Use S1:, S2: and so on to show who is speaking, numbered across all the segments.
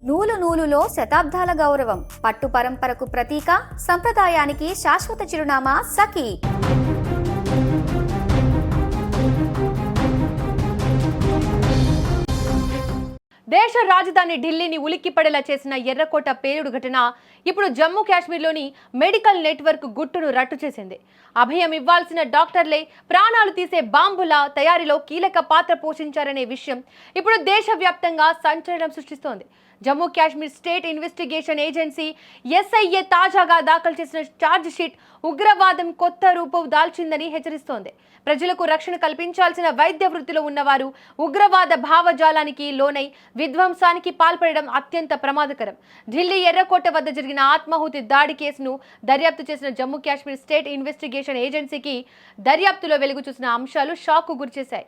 S1: నూలు నూలులో శతాబ్దాల గౌరవం, పట్టు పరంపరకు ప్రతీక, సంప్రదాయానికి శాశ్వత చిరునామా సఖీ.
S2: దేశ రాజధాని ఢిల్లీని ఉలిక్కిపడేలా చేసిన ఎర్రకోట పేలుడు ఘటన ఇప్పుడు జమ్మూ కాశ్మీర్లోని మెడికల్ నెట్వర్క్ గుట్టును రట్టు చేసింది. అభయం ఇవ్వాల్సిన డాక్టర్లే ప్రాణాలు తీసే బాంబుల తయారీలో కీలక పాత్ర పోషించారనే విషయం ఇప్పుడు దేశవ్యాప్తంగా సంచలనం సృష్టిస్తోంది. Jammu Kashmir state investigation agency SIA తాజాగా దాఖలు చేసిన ఛార్జ్ షీట్ ఉగ్రవాదం కొత్త రూపం దాల్చిందని హెచ్చరిస్తోంది. ప్రజలకు రక్షణ కల్పించాల్సిన వైద్య వృత్తిలో ఉన్నవారు ఉగ్రవాద భావజాలానికి లోనై విధ్వంసానికి పాల్పడడం అత్యంత ప్రమాదకరం. ఢిల్లీ ఎర్రకోట వద్ద జరిగిన ఆత్మాహుతి దాడి కేసును దర్యాప్తు చేసిన జమ్మూ కాశ్మీర్ స్టేట్ ఇన్వెస్టిగేషన్ ఏజెన్సీకి దర్యాప్తులో వెలుగు చూసిన అంశాలు షాక్ కు గురిచేశాయి.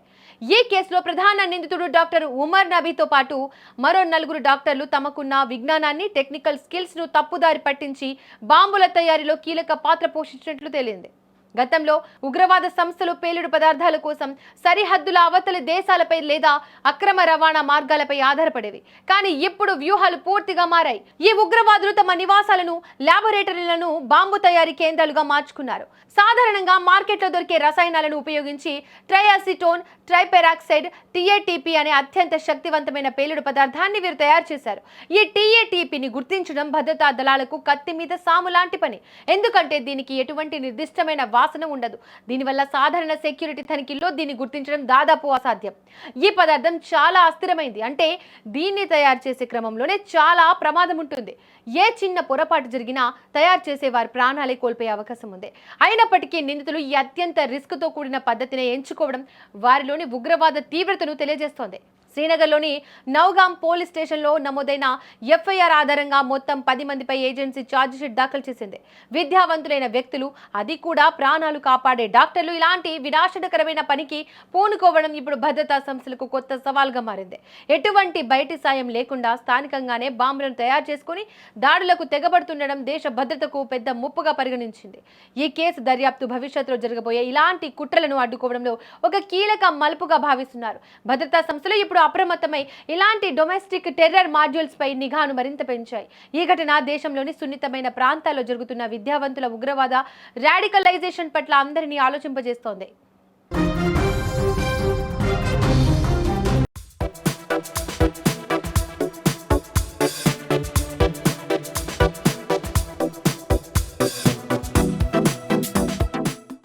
S2: ఈ కేసులో ప్రధాన నిందితుడు డాక్టర్ ఉమర్ నబీతో పాటు మరో 4 డాక్టర్లు తమకున్న విజ్ఞానాన్ని, టెక్నికల్ స్కిల్స్ ను తప్పుదారి పట్టించి బాంబుల తయారీలో కీలక పాత్ర పోషించినట్లు తేలింది. గతంలో ఉగ్రవాద సంస్థలు పేలుడు పదార్థాల కోసం సరిహద్దుల అవతలి దేశాలపై లేదా అక్రమ రవాణా మార్గాలపై ఆధారపడేవి. కానీ ఇప్పుడు వ్యూహాలు పూర్తిగా మారాయి. ఈ ఉగ్రవాదులు తమ నివాసాలను, ల్యాబొరేటరీలను బాంబు తయారీ కేంద్రాలుగా మార్చుకున్నారు. సాధారణంగా మార్కెట్లో దొరికే రసాయనాలను ఉపయోగించి ట్రైయాసిటోన్, ట్రైపెరాక్సైడ్, టీఏటీపీ అనే అత్యంత శక్తివంతమైన పేలుడు పదార్థాన్ని వీరు తయారు చేశారు. ఈ టీఏటీపీని గుర్తించడం భద్రతా దళాలకు కత్తి మీద సాము లాంటి పని. ఎందుకంటే దీనికి ఎటువంటి నిర్దిష్టమైన వాసన ఉండదు. దీనివల్ల సాధారణ సెక్యూరిటీ తనిఖీల్లో దీన్ని గుర్తించడం దాదాపు అసాధ్యం. ఈ పదార్థం చాలా అస్థిరమైంది. అంటే దీన్ని తయారు చేసే క్రమంలోనే చాలా ప్రమాదం ఉంటుంది. ఏ చిన్న పొరపాటు జరిగినా తయారు చేసే వారి ప్రాణాలే కోల్పోయే అవకాశం ఉంది. అయినప్పటికీ నిందితులు ఈ అత్యంత రిస్క్ తో కూడిన పద్ధతిని ఎంచుకోవడం వారిలోని ఉగ్రవాద తీవ్రతను తెలియజేస్తోంది. శ్రీనగర్లోని నౌగాం పోలీస్ స్టేషన్లో నమోదైన ఎఫ్ఐఆర్ ఆధారంగా మొత్తం 10 మందిపై ఏజెన్సీ ఛార్జిషీట్ దాఖలు చేసింది. విద్యావంతులైన వ్యక్తులు, అది కూడా ప్రాణాలు కాపాడే డాక్టర్లు ఇలాంటి వినాశనకరమైన పనికి పూనుకోవడం ఇప్పుడు భద్రతా సంస్థలకు కొత్త సవాల్గా మారింది. ఎటువంటి బయటి సాయం లేకుండా స్థానికంగానే బాంబులను తయారు చేసుకుని దాడులకు తెగబడుతుండడం దేశ భద్రతకు పెద్ద ముప్పుగా పరిగణించింది. ఈ కేసు దర్యాప్తు భవిష్యత్తులో జరగబోయే ఇలాంటి కుట్రలను అడ్డుకోవడంలో ఒక కీలక మలుపుగా భావిస్తున్నారు. భద్రతా సంస్థలు ఇప్పుడు అప్రమత్తమై ఇలాంటి డొమెస్టిక్ టెర్రర్ మాడ్యూల్స్ పై నిఘాను మరింత పెంచాయి. ఈ ఘటన దేశంలోని సున్నితమైన ప్రాంతాల్లో జరుగుతున్న విద్యావంతుల ఉగ్రవాద రాడికలైజేషన్ పట్ల అందరినీ ఆలోచింపజేస్తోంది.